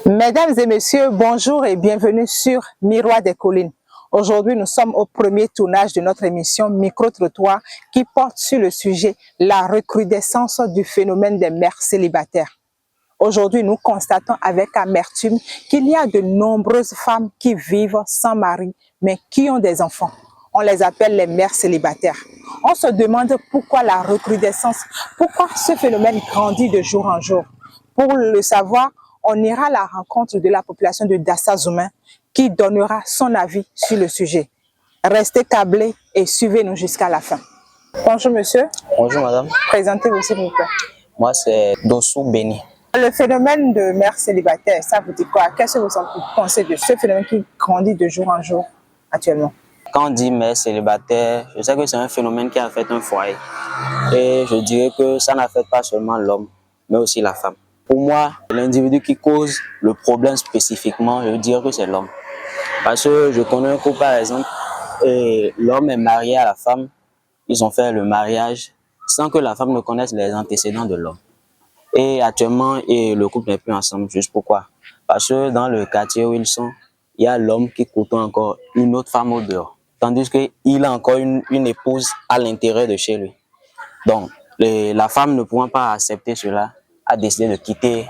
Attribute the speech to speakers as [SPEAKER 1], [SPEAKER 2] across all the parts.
[SPEAKER 1] Mesdames et messieurs, bonjour et bienvenue sur Miroir des collines. Aujourd'hui, nous sommes au premier tournage de notre émission Micro-trottoir qui porte sur le sujet la recrudescence du phénomène des mères célibataires. Aujourd'hui, nous constatons avec amertume qu'il y a de nombreuses femmes qui vivent sans mari, mais qui ont des enfants. On les appelle les mères célibataires. On se demande pourquoi la recrudescence, pourquoi ce phénomène grandit de jour en jour. Pour le savoir, on ira à la rencontre de la population de Dassa Zoumen qui donnera son avis sur le sujet. Restez câblés et suivez-nous jusqu'à la fin. Bonjour monsieur.
[SPEAKER 2] Bonjour madame.
[SPEAKER 1] Présentez-vous s'il vous plaît.
[SPEAKER 2] Moi c'est Dossou Béni.
[SPEAKER 1] Le phénomène de mère célibataire, ça vous dit quoi? Qu'est-ce que vous pensez de ce phénomène qui grandit de jour en jour actuellement?
[SPEAKER 2] Quand on dit mère célibataire, je sais que c'est un phénomène qui affecte un foyer. Et je dirais que ça n'affecte pas seulement l'homme, mais aussi la femme. Pour moi, l'individu qui cause le problème spécifiquement, je dirais que c'est l'homme. Parce que je connais un couple par exemple, et l'homme est marié à la femme, ils ont fait le mariage sans que la femme ne connaisse les antécédents de l'homme. Et actuellement, le couple n'est plus ensemble. Juste pourquoi? Parce que dans le quartier où ils sont, il y a l'homme qui côtoie encore une autre femme au dehors. Tandis qu'il a encore une épouse à l'intérieur de chez lui. Donc, la femme ne pouvant pas accepter cela, a décidé de quitter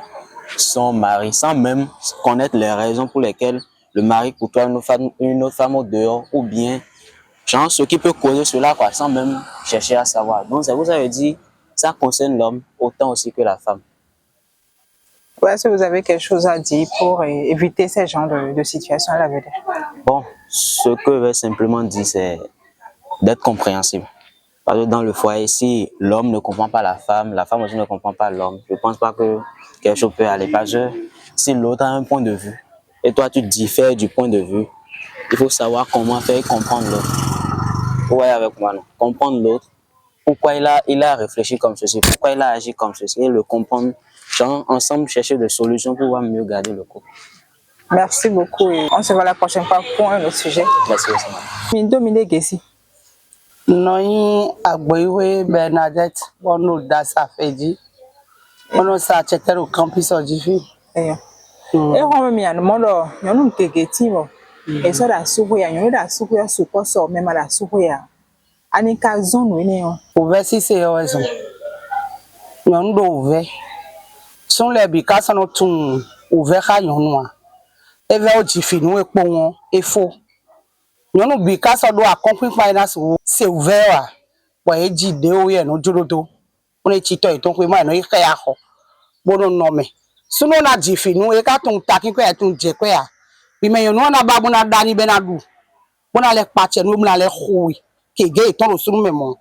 [SPEAKER 2] son mari sans même connaître les raisons pour lesquelles le mari côtoie une autre femme au dehors ou bien genre ce qui peut causer cela quoi, sans même chercher à savoir. Donc, c'est pour ça que je dis ça concerne l'homme autant aussi que la femme.
[SPEAKER 1] Est-ce que vous avez quelque chose à dire pour éviter ce genre de situation à l'avenir?
[SPEAKER 2] Bon, ce que je vais simplement dire, c'est d'être compréhensible. Parce que dans le foyer, si l'homme ne comprend pas la femme aussi ne comprend pas l'homme, je ne pense pas que quelque chose peut aller. Parce que si l'autre a un point de vue et toi tu diffères du point de vue, il faut savoir comment faire comprendre l'autre. Vous voyez avec moi, non? Comprendre l'autre. Pourquoi il a réfléchi comme ceci, pourquoi il a agi comme ceci, et le comprendre, genre, ensemble chercher des solutions pour pouvoir mieux garder le couple.
[SPEAKER 1] Merci beaucoup et on se voit la prochaine fois pour un autre sujet.
[SPEAKER 2] Merci aussi.
[SPEAKER 1] Dominique Gessi.
[SPEAKER 3] Noi Agboiwe Bernadette, on Dassa Fedi, on sa checker au campus Ojifi.
[SPEAKER 1] Et on me a demandé, il y a un kegeti, et ça la souhait, il y a la souhait, support, même à la souhait. Anika zone, oui,
[SPEAKER 3] ouvert si c'est raison. Yon do ouvert. Son les bicas sont tout ouvert à yon. Et vers Ojifi, nous et bon, et faux. Yon bicas sont doit accomplir finance, c'est ouvert. Boye dit de oye no jolodo. On est tito et ton kwema no ike ya ho. Bono nome. Suno na jifi no e ka ton takin ko e ton je ko ya. Bi me yon na babu na dani be na du. Bona le pache no na le khuwi. Ke ge e ton lo sunu memo.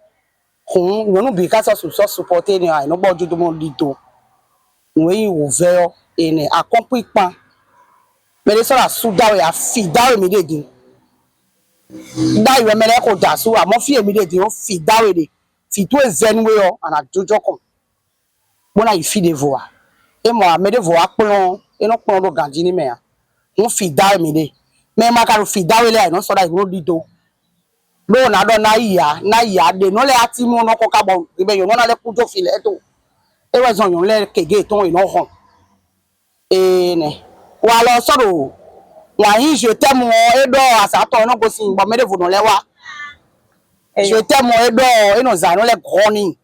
[SPEAKER 3] Hun yon bi ka so supporter ni ai no bo jodo mo lito. We ouvert et ne accompli pan. Mais les la souda ya fi dawe mi de din. Dai we mele ko dasu a mo fi emi de din o fi dawe de. Si tu es zenwe yo ana jojo kon bona yi fi de voa e mo amede voa plon e no plon do ganji ni me ya won fi da mi de me ma ka fi da we le no so da no dido lo na do na ya de no le ati mo no ko ka bo be yo no na le kujo fi le to e we zon yo le kege ton e no hon e ne wa lo so do wa yin je t'aime e do asa to no go sin bo me de vo no le wa je t'aime et do et nos allons les groni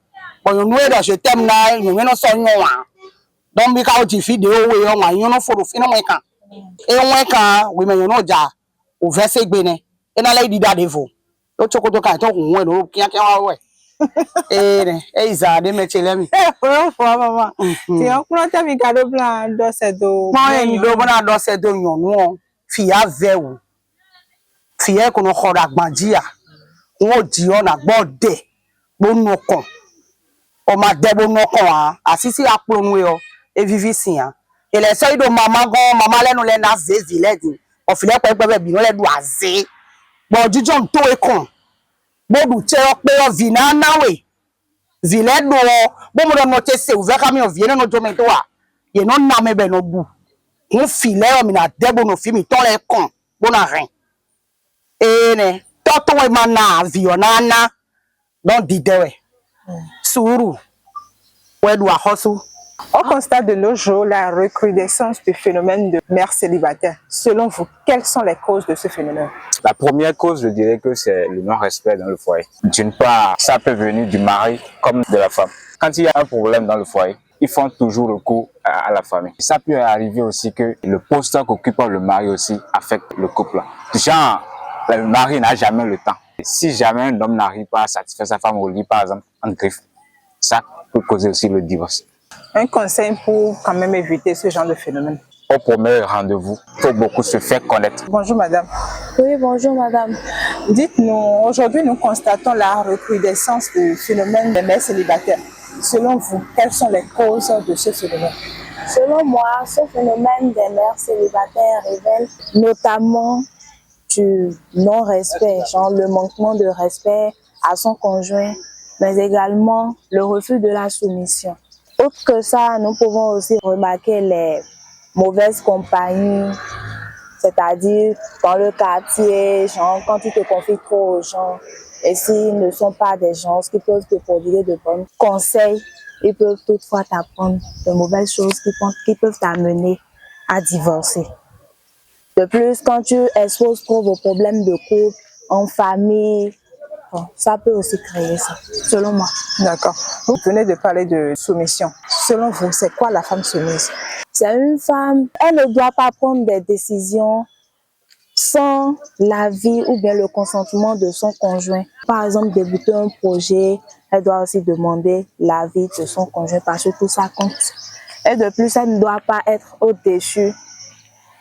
[SPEAKER 3] bon nous et je t'aime na nous no so nyon wa don bi ka o ti fi de o we o wa yon no foro fi no we kan e won kan we me yon no ja o ve se gbe ne e na le di da devo o chokoto kan to kun we no kian kian wa we e ne e iza de me chele mi
[SPEAKER 1] mama ti on kuro ta mi ka do plan do se do
[SPEAKER 3] mo e mi do bona do se do yon nu fi a ve wo fi e ko no khora gbanji ya wọ́n di ọ̀nà gbọ́dẹ̀ gbónú ọkàn ọmọ adẹ́gbónú ọkàn wa àsísí àpònú ẹ̀ ọ́ evivi sí ya ilẹ̀ sọ ìdò màmá gan màmá lẹ́nu lẹ́nu àzẹ́zì lẹ́dìn ọ̀fìlẹ́ pẹ́pẹ́ bí wọ́n lẹ́nu àzẹ́ bọ̀ jíjọ́ tó ekàn gbódù tẹ́ ọ pé ọ vì náà náwè vì lẹ́nu ọ gbómọdọ̀ náà tẹ́ sẹ́ òvẹ́ kámi ọ̀vì yẹn náà jọmọ tó wà yẹn náà nà mẹ́bẹ̀ náà bù ń fi lẹ́yọ̀ mi náà dẹ́gbónú fi mi tọ́ lẹ́ kàn gbóná rìn ẹ̀ toto we mana vionana don didewe suru we do ahosu
[SPEAKER 1] On constate de nos jours la recrudescence du phénomène de mères célibataires. Selon vous, quelles sont les causes de ce phénomène?
[SPEAKER 4] La première cause, je dirais que c'est le non-respect dans le foyer. D'une part, ça peut venir du mari comme de la femme. Quand il y a un problème dans le foyer, ils font toujours recours à la famille. Ça peut arriver aussi que le poste qu'occupe le mari aussi affecte le couple. Genre, le mari n'a jamais le temps. Si jamais un homme n'arrive pas à satisfaire sa femme au lit, par exemple, en griffe, ça peut causer aussi le divorce.
[SPEAKER 1] Un conseil pour quand même éviter ce genre de phénomène?
[SPEAKER 4] Au premier rendez-vous, il faut beaucoup se faire connaître.
[SPEAKER 1] Bonjour madame.
[SPEAKER 5] Oui, bonjour madame.
[SPEAKER 1] Dites-nous, aujourd'hui nous constatons la recrudescence du phénomène des mères célibataires. Selon vous, quelles sont les causes de ce phénomène?
[SPEAKER 5] Selon moi, ce phénomène des mères célibataires révèle notamment du non-respect, genre le manquement de respect à son conjoint, mais également le refus de la soumission. Autre que ça, nous pouvons aussi remarquer les mauvaises compagnies, c'est-à-dire dans le quartier, genre quand tu te confies trop aux gens, et s'ils ne sont pas des gens qui peuvent te prodiguer de bons conseils, ils peuvent toutefois t'apprendre de mauvaises choses qui peuvent t'amener à divorcer. De plus, quand tu exposes trop vos problèmes de couple, en famille, bon, ça peut aussi créer ça, selon moi.
[SPEAKER 1] D'accord. Vous venez de parler de soumission. Selon vous, c'est quoi la femme soumise?
[SPEAKER 5] C'est une femme, elle ne doit pas prendre des décisions sans l'avis ou bien le consentement de son conjoint. Par exemple, débuter un projet, elle doit aussi demander l'avis de son conjoint parce que tout ça compte. Et de plus, elle ne doit pas être au-dessus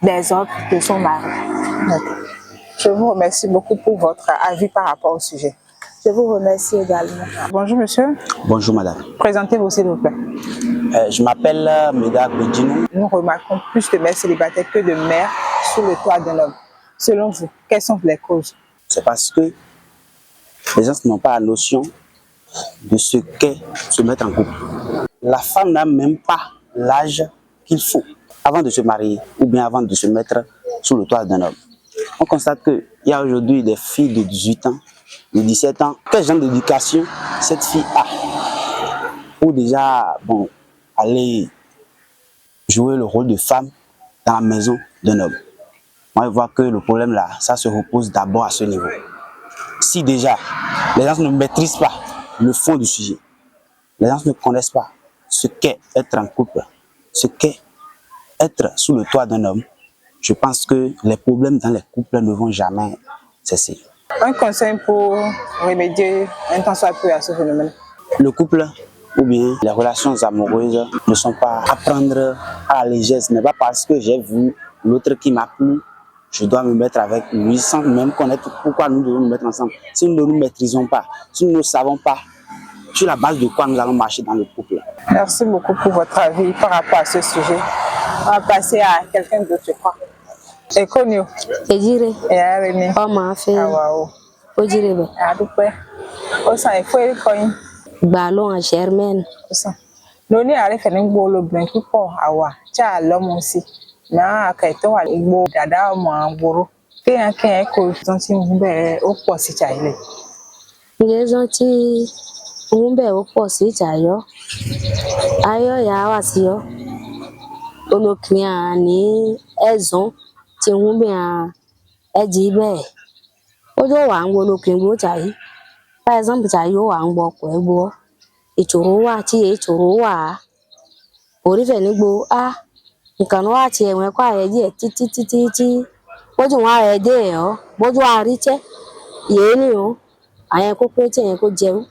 [SPEAKER 5] des ordres de son mari.
[SPEAKER 1] D'accord. Je vous remercie beaucoup pour votre avis par rapport au sujet.
[SPEAKER 5] Je vous remercie également.
[SPEAKER 1] Bonjour monsieur.
[SPEAKER 2] Bonjour madame.
[SPEAKER 1] Présentez-vous s'il vous plaît.
[SPEAKER 2] Je m'appelle Meda Bedjinou.
[SPEAKER 1] Nous remarquons plus de mères célibataires que de mères sous le toit d'un homme. Selon vous, quelles sont les causes?
[SPEAKER 2] C'est parce que les gens n'ont pas la notion de ce qu'est se mettre en couple. La femme n'a même pas l'âge qu'il faut avant de se marier ou bien avant de se mettre sous le toit d'un homme. On constate qu'il y a aujourd'hui des filles de 18 ans, de 17 ans. Quel genre d'éducation cette fille a pour déjà aller jouer le rôle de femme dans la maison d'un homme? On va voir que le problème là, ça se repose d'abord à ce niveau. Si déjà les gens ne maîtrisent pas le fond du sujet, les gens ne connaissent pas ce qu'est être en couple, ce qu'est être sous le toit d'un homme, je pense que les problèmes dans les couples ne vont jamais cesser.
[SPEAKER 1] Un conseil pour remédier un temps soit peu à ce phénomène?
[SPEAKER 2] Le couple ou bien les relations amoureuses ne sont pas à prendre à la légère. Ce n'est pas parce que j'ai vu l'autre qui m'a plu, je dois me mettre avec lui sans même connaître pourquoi nous devons nous mettre ensemble. Si nous ne nous maîtrisons pas, si nous ne savons pas sur la base de quoi nous allons marcher dans le couple.
[SPEAKER 1] Merci beaucoup pour votre avis par rapport à ce sujet. On va passer à quelqu'un d'autre, je crois. Ekonio.
[SPEAKER 5] Ejire.
[SPEAKER 1] Et Arémi.
[SPEAKER 5] Oh, ma fille.
[SPEAKER 1] Ah, waouh.
[SPEAKER 5] Ojire.
[SPEAKER 1] Ah, doupe. Au sein, il faut y aller.
[SPEAKER 5] Ballon à Germaine.
[SPEAKER 1] Au sein. Nous, on est allé faire un bolo blanc qui pour Awa. Tiens, l'homme aussi. Na akaito wa igbo dada mo boro ke an ke ko ton ti mu be o po si chaile
[SPEAKER 5] Les gens qui ont bien au poste, ayo ya wa si yo. Ono client ni ezon ti hun bien ejibe. Ojo wa ngo no kin go chai. Par exemple, chai yo wa ngbo ko egbo. Ichoro wa ti ichoro wa. Ori fe ni gbo nǹkan wá ti ẹ̀wọ̀n ẹ̀kọ́ ààrẹ díẹ̀ títí bójú wọn ààrẹ dé ẹ̀ bójú àárí tẹ́ yéé ní o àyẹn kó pé tí ẹ̀yẹn kó jẹun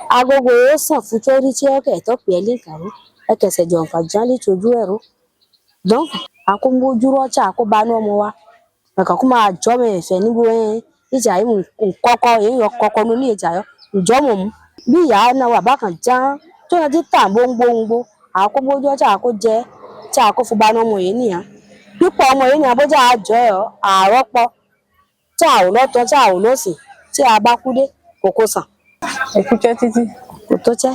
[SPEAKER 5] agogo ó sàn fún tó rí tí ọkẹ́ tó pè é líǹkàrú ẹ̀kẹsẹ̀ jọ̀ nǹkan jẹ́ lè tójú ẹ̀rọ dán àkóńgbójú rọ́ọ̀tsà àkóbánú ọmọ wa ẹ̀ka kó máa jọ́ mi ìfẹ́ níbo ìjà yìí kọ́kọ́ èèyàn kọ́kọ́ ní ní ìjà yọ ìjọ́ mọ̀ mú bí ìyá náà wà bákan já tó yẹ ti tà gbóngbóngbó àkóńgbójú ọ̀tsà àkó jẹ́ tí a kó fún bá ọmọ yìí nìyà pípọ̀ ọmọ yìí ni abójá àjọ ẹ̀ àrọ́pọ̀ tí a ò lọ́tọ̀ tí a ò lọ́sì tí a bá kú dé kòkó sàn.
[SPEAKER 1] Écoutez Titi.
[SPEAKER 5] Kò tó tẹ́.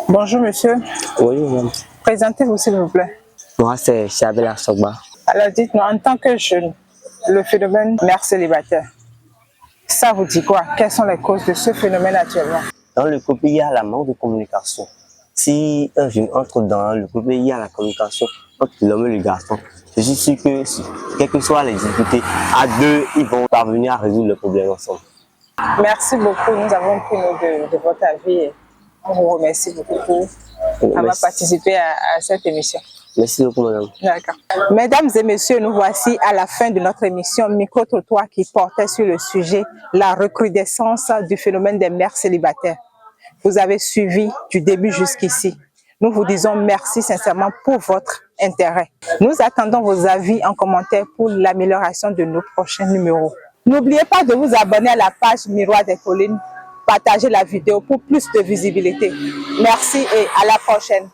[SPEAKER 1] Bonjour monsieur.
[SPEAKER 6] Oui, madame.
[SPEAKER 1] Présentez-vous s'il vous plaît.
[SPEAKER 6] Moi, c'est Chabela Sogba.
[SPEAKER 1] Alors dites-nous, en tant que jeune, le phénomène mère célibataire, ça vous dit quoi? Quelles sont les causes de ce phénomène actuellement?
[SPEAKER 6] Dans le couple, il y a la manque de communication. si un jeune entre dans le couple, il y a la communication entre l'homme et le garçon. Je suis sûr que, quelles que soient les difficultés, à deux, ils vont parvenir à résoudre le problème ensemble.
[SPEAKER 1] Merci beaucoup. Nous avons pris note de votre avis. Et on vous remercie beaucoup pour avoir participé à cette émission.
[SPEAKER 6] Merci beaucoup, madame.
[SPEAKER 1] D'accord. Mesdames et messieurs, nous voici à la fin de notre émission Micro-trottoir qui portait sur le sujet la recrudescence du phénomène des mères célibataires. Vous avez suivi du début jusqu'ici. Nous vous disons merci sincèrement pour votre intérêt. Nous attendons vos avis en commentaire pour l'amélioration de nos prochains numéros. N'oubliez pas de vous abonner à la page Miroir des Collines. Partagez la vidéo pour plus de visibilité. Merci et à la prochaine.